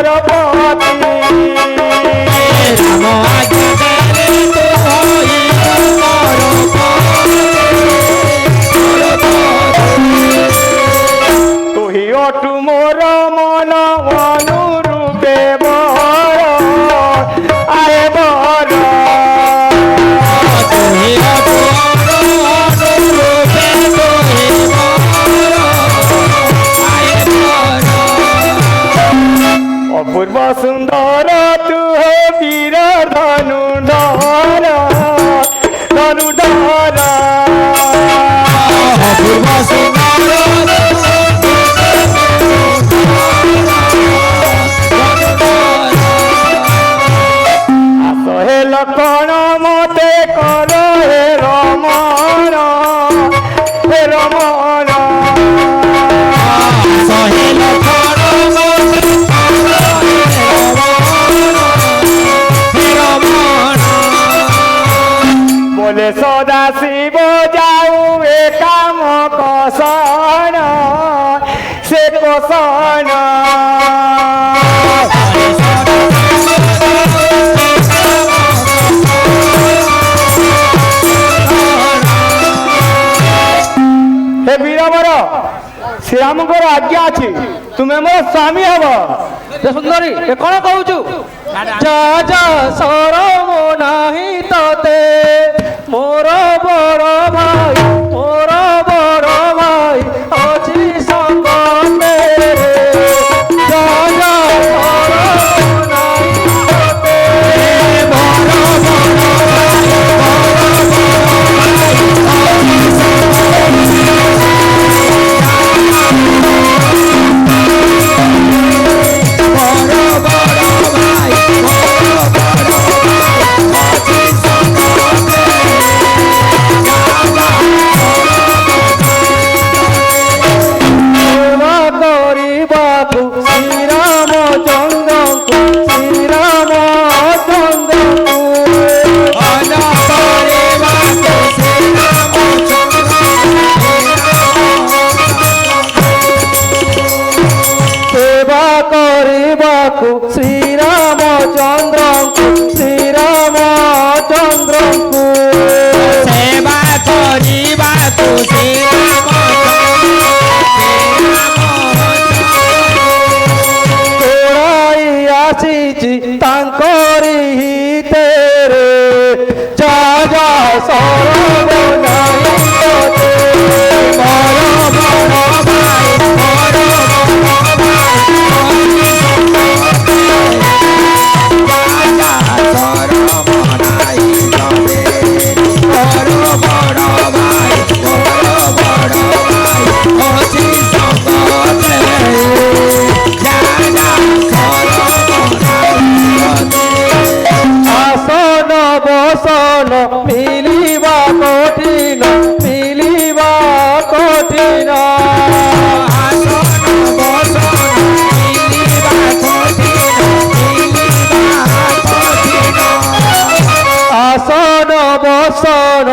মোর পতি রাম আজ্ঞা দেলে তু হইব মোর তুহি অটু মোর মন অনুরূপে বর আয়ে বর তুহি অটু অনুরূপে তুহি মোর আয়ে বর অপূর্ব সুন্দর তু বীর ধনুধর ধনুধর অপূর্ব সুন্দর আসহে লক্ষণ মতে কর হে রমণ হে রমণ সহেল বলে সদা শিব যাও এ কাম কষণ সে কষণ হে বীরবর শ্রীরামଙ୍କର ଆଜ୍ଞା ଅଛି ତୁମେ ମୋର ସ୍ୱାମୀ ହେବ ସୁନ୍ଦରୀ ଏ କଣ କହୁଛୁ ଯା ଯା ସରମ ନାହିଁ ତତେ ମୋର ବଡ଼ ଭାଇ ଅଛି ସଙ୍ଗରେ ଯା ଯା ସରମ ନାହିଁ ତତେ ସେବା କରିବାକୁ ଶ୍ରୀରାମଚନ୍ଦ୍ରଙ୍କୁ ସେବା କରିବାକୁ ଶ୍ରୀରାମଚନ୍ଦ୍ରଙ୍କୁ ସେବା କରିବାକୁ ତୋଳାଇ ଆସିଛି ତାଙ୍କରି ହିତରେ ଯା ଯା ସରବ ନାହିଁ ତତେ আসন বসন মিলিবা কঠিন আসন বসন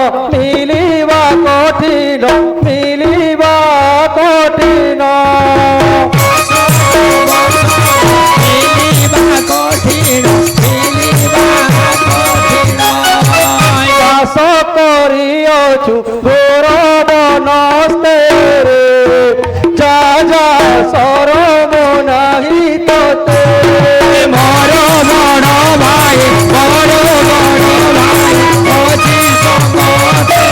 মিলিবা কঠিন বাস করিଅছু ঘোর বনস্তেরে যা যা ସରମ ନାହିଁ ତତେ ମୋର ବଡ଼ ଭାଇ ଅଛି ସଙ୍ଗରେ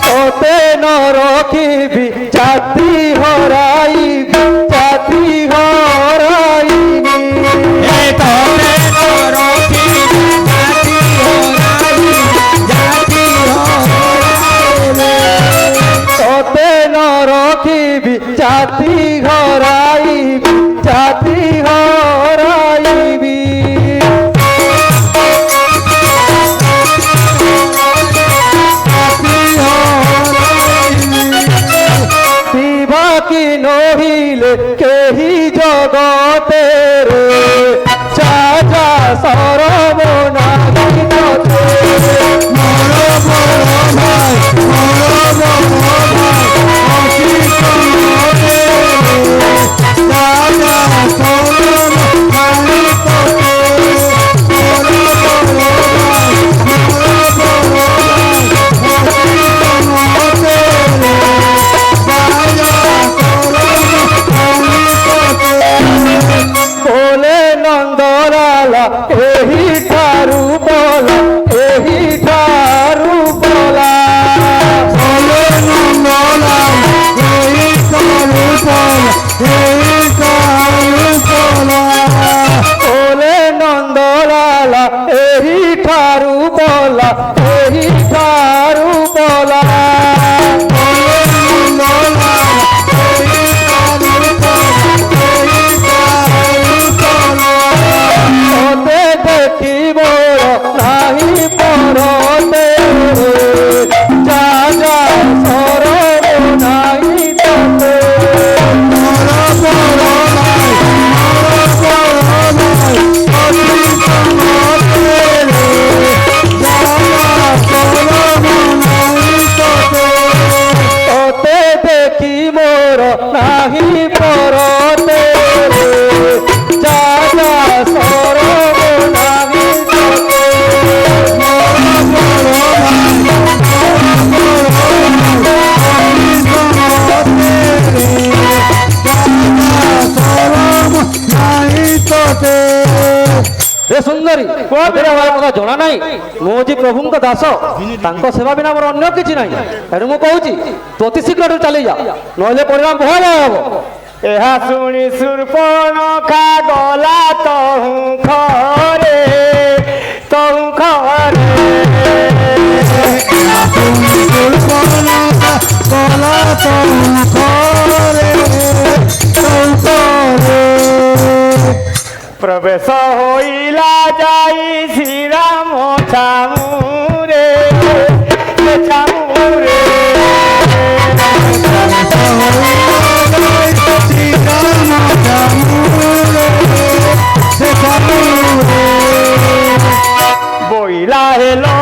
তোতে ন রখিবি জাতি হরাইবি তোতে ন রখিবি জাতি হরাইবি বিভা কি নহিলে কেহি জগতে রে যা যা সরব নাহি তোতে বলে নন্দলালা এহি ঠারু বলা এহি ঠারু বলা বলে নন্দলালা এহি ঠারু বলা এহি ঠারু বলা বলে নন্দলালা এহি ঠারু বলা এহি ঠারু বলা তোতে দেখি মোর নাহি পরতে যা যা সরব নাহি তোতে তোতে দেখি মোর নাহি পরতে যা যা সরব নাহি তোতে रे सुंदरी तेरे हमारे কথা জনা নাই মু যে প্রভুଙ୍କ দাস তাଙ୍କ সেবা বিনা মোর অন্য কিছু নাই এর মু কହୁଛି তু অতি শীঘ্র চালি যা নহলে পরিণাম ভয়াবহ হব ଏହା ଶୁଣି ଶୂର୍ପଣଖା ଗଲା ତହୁଁ ଖରେ ତହୁଁ ଖରେ ପ୍ରବେଶ ହୋଇଲା ଯାଇ ଶ୍ରୀରାମ ଛାମୁରେ ଛାମୁରେ বইলা হেলো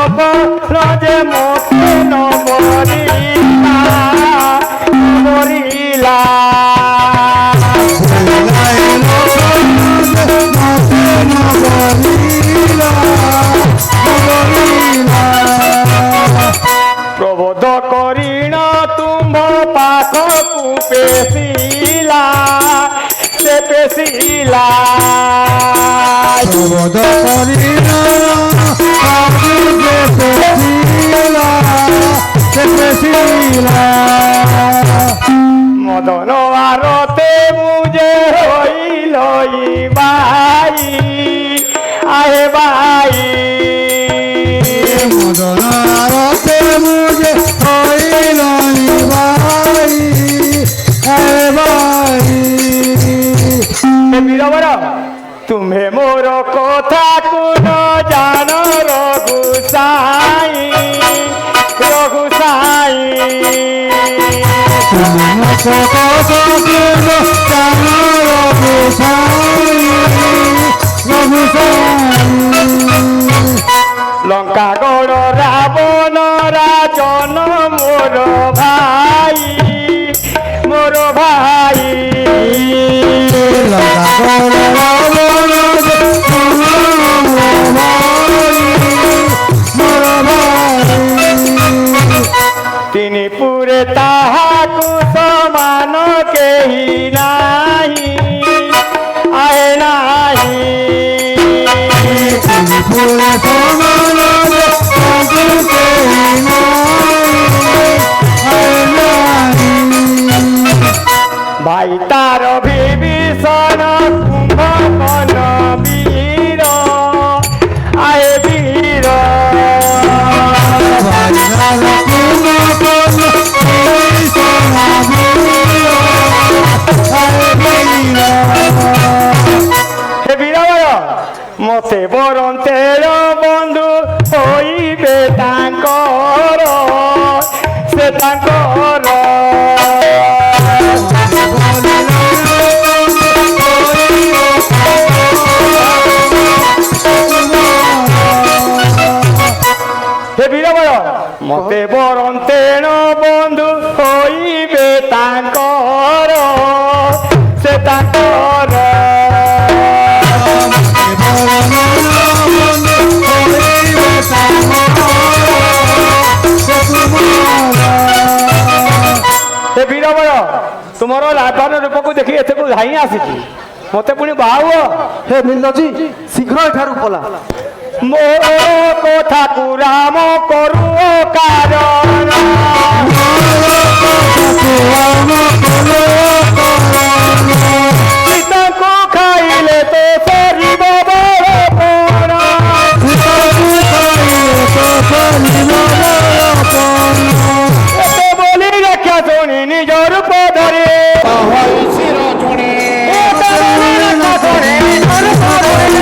যে মতে নবরিলা মরিলা প্রবোধ করিণ তুম্ভ পাখকু পেশিলা সে পেশিলা প্রবোধ করিণ মদন আরতে মুজে হইল বাই আহে বাই মদন আরতে মুজে হইল বাই বাই বীরবর তুমি মোর কথা কোন জান রঘুসাই রঘুসাই লঙ্কা গড় রাবণ রাজন মোর ভাই মোর ভাই তিনি পুরে তাহাকু সমান কেহি নাহি আহে নাহি ভাই তার বিভীষণ কুম্ভকর্ণ বীর আয়ে বীর হে বীরবর মতে বরং তের বন্ধু হইবে তাঙ্কর সে তাঙ্কর মতে বরং তেণ বন্ধু হইবে তাঙ্কর সে তাঙ্কর ଏ ବୀରବର ତୁମର ଲାଭବାନ ରୂପକୁ ଦେଖି ଏତେକୁ ଧାଇଁ ଆସିଛି ମତେ ପୁଣି ବାହାବ ହେ ମିଲଜି ଶୀଘ୍ର ଏଠାରୁ ପଲା ମୋ କଥାକୁ ରାମ କରୁ କାରଣ ସୀତାକୁ ଖାଇଲେ ତ ସରିବ ବଳ ପଣ ଏତେ ବୋଲି ରକ୍ଷା ଶୁଣି ନିଜ ରୂପ ଧରେ ଶିର ଜଣେ ଏତେ ବୋଲି ରକ୍ଷା ଶୁଣି ନିଜ ରୂପ ଧରେ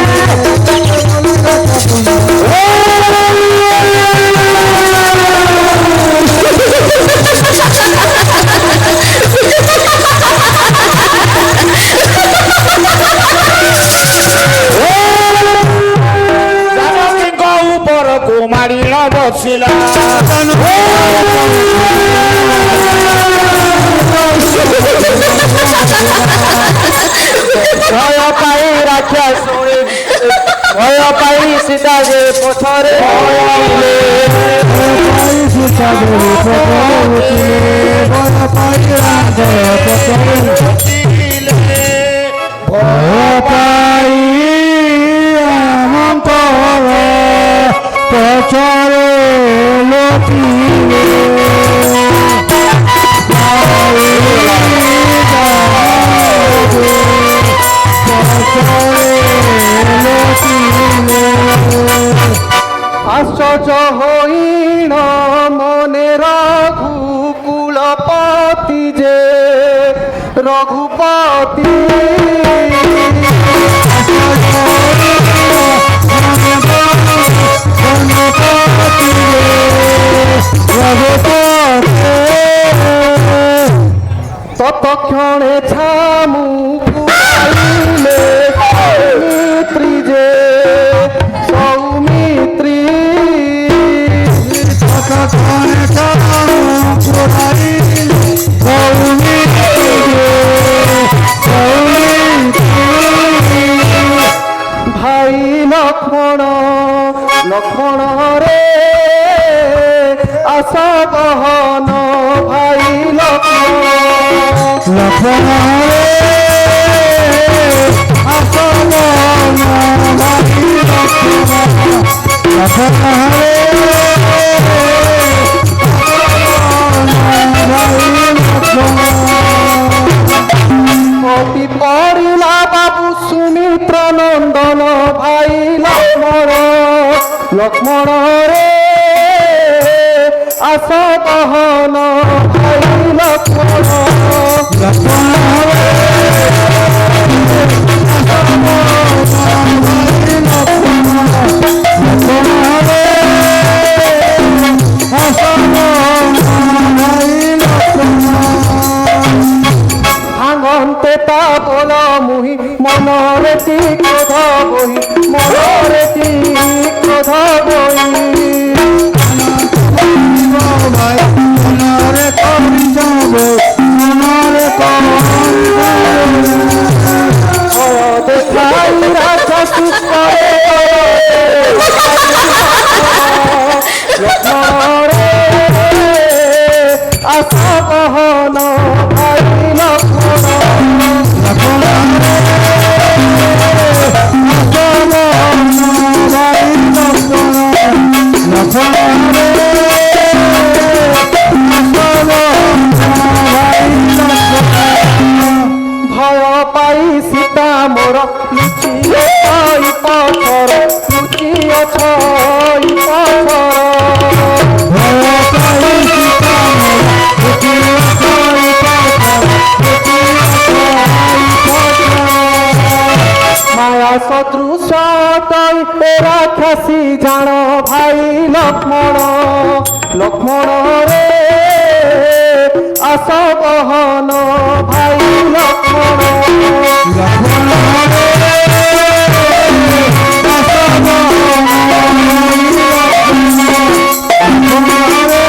ଜାନକୀଙ୍କ ଉପରକୁ ମାଡ଼ିଲ ବସିଲା ଭୟ ପାଇ ରାକ୍ଷା ଶୁଣି ଭୟ ପାଇ ସୀତା ଯେ ପଛରେ আশ্চর্য হইণ মনে রঘুকুলপতি যে রঘুপতি ততক্ষণে ছামু পুরাইলে সৌমিত্রী যে সৌমিত্রী ততক্ষণে ছামু পুরাইলে সৌমিত্রী যে সৌমিত্রী ভাই লক্ষ্মণ লক্ষ্মণ রে আশা বহন ভাই লক্ষ্মণ লক্ষ্মণ রে আশা বহন ভাই লক্ষ্মণ লক্ষ্মণ রে অতি পড়িলা বাবু সুমিত্র নন্দন ভাই লক্ষ্মণ লক্ষ্মণ রে আশ বহন ভাই লক্ষ্মণ লক্ষ্মণ রে ভাঙন্তে তা বল মুহি মনরে তি ক্রোধ বহি মনরে তি ক্রোধ বহি মনরে করি যাব মনরে দেখাই রাক্ষস করে লক্ষ্মণরে আশা বহন ভাই লক্ষ্মণ লক্ষ্মণ আশা বহন ভাই লক্ষ্মণ লক্ষ্মণ ভয় পাই সীতা মোর লুচিয়ে পথর লুচিয়ে ছই পথর ভয় পাই সীতা মোর লুচিয়ে ছই পথর লুচিয়ে ছই পথর মায়া সদৃশ তৈ রাক্ষসী জাণ ভাই লক্ষ্মণ লক্ষ্মণ রে আশ বহন ভাই লক্ষ্মণ লক্ষ্মণ রে আশ বহন লক্ষ্মণ রে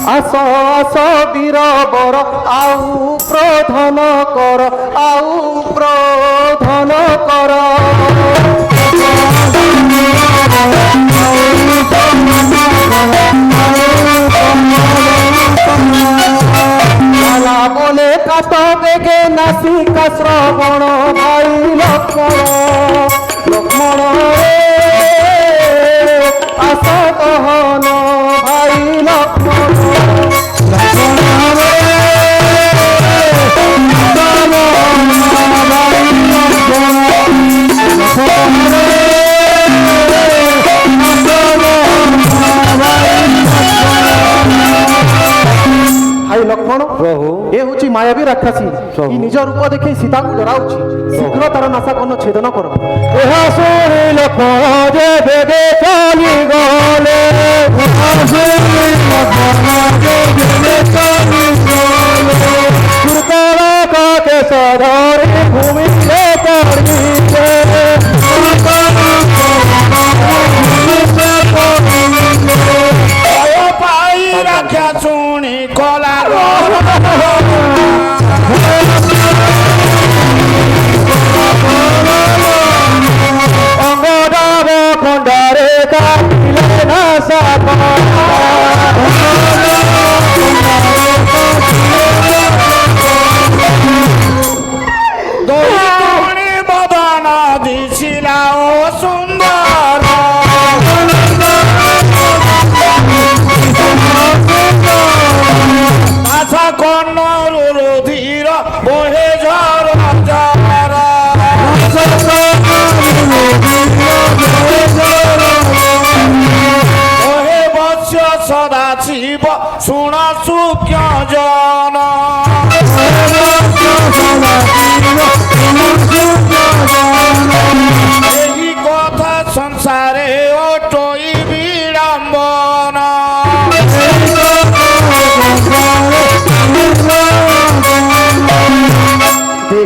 আস আস বীর বর আউ প্রধান কর আউ প্রধান কর বলে কাত বেগে নাসিকা শ্রবণ ভাই লক্ষ্মণ লক্ষ্মণ রে আস কহন ভাই লক্ষ্মণ লক্ষ্মণ রে ভাই লক্ষ্মণ প্রভু এ হচ্ছে মায়াবী রাক্ষসী ই নিজ রূপ দেখে সীতাকে ডরাউছি শীঘ্র তার নাসাকর্ণ ছেদন কর ଏହା ଶୁଣି ଲକ୍ଷ୍ମଣ ଯେ ବେগে ଚାଲି ଗଲେ କୃତଳକ କେଶ ଧରି ଭୂମିରେ ପଡ଼ିଲେ ପାଇ ରାକ୍ଷା ଶୁଣି କଲା ଅଙ୍ଗଦାବ ଖଣ୍ଡରେ କାଟିଲେ ନା ସାପ ଦୋଳି ବଦନ ଦିଶିଲା ଓ ସୁନ୍ଦର ଆଶା କର୍ଣ୍ଣରୁ ଧୀର ବହେ ଝର ଝର ବହେ ବତ୍ସ ସଦା ଶିବ ଶୁଣ ସୁଖ୍ୟ ଜନ ଏହି କଥା ସଂସାରେ ଅଟୋଇ ବିଡ଼ମ୍ବନ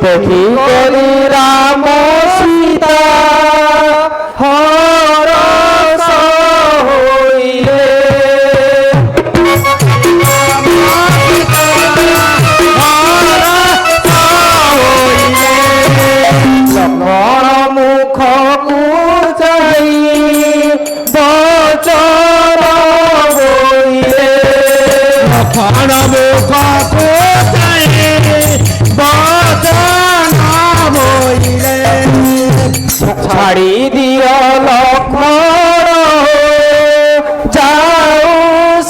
ଦେଖି କରି ରାମ ସୀତା ହରସ ହୋଇଲେ ଲକ୍ଷ୍ମଣ ମୁଖକୁ ଯାଇ ବଚନ ବୋଇଲେ ଲକ୍ଷ୍ମଣ ମୁଖକୁ ছাড়ি দিও লক্ষ্মণ যাও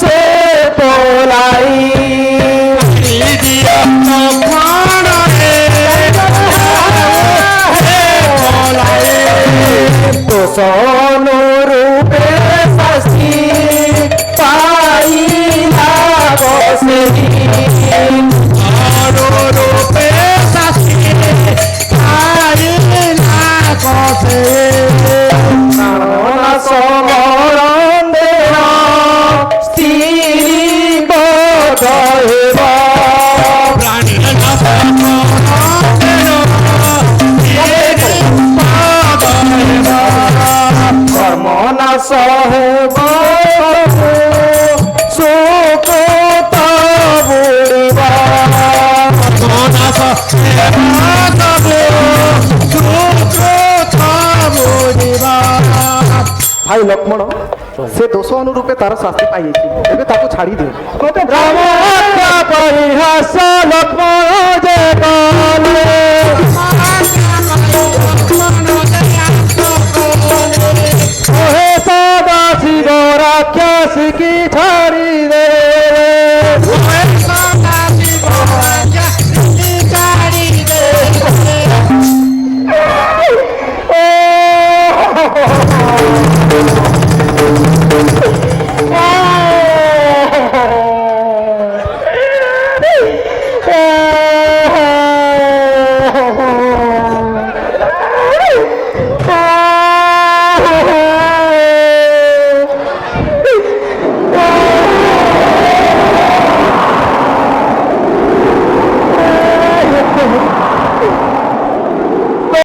সে পলাই তোষণ রূপে শাস্তি পাইলা বসে রূপে শাস্তি সমরণ দেহ স্ত্রী বদহেবা কর্ম নাশ হেব সুখ বুড়িবা ভাই লক্ষ্মণ সে দোষ অনুরূপে তার শাস্তি পাইছি ଏବେ ତାକୁ ଛାଡ଼ି ଦିଅ রাম হত্যা পরিহাস লক্ষ্মণ যে কলে ওহে সদা শিব রাক্ষস কি ছাড়ি দে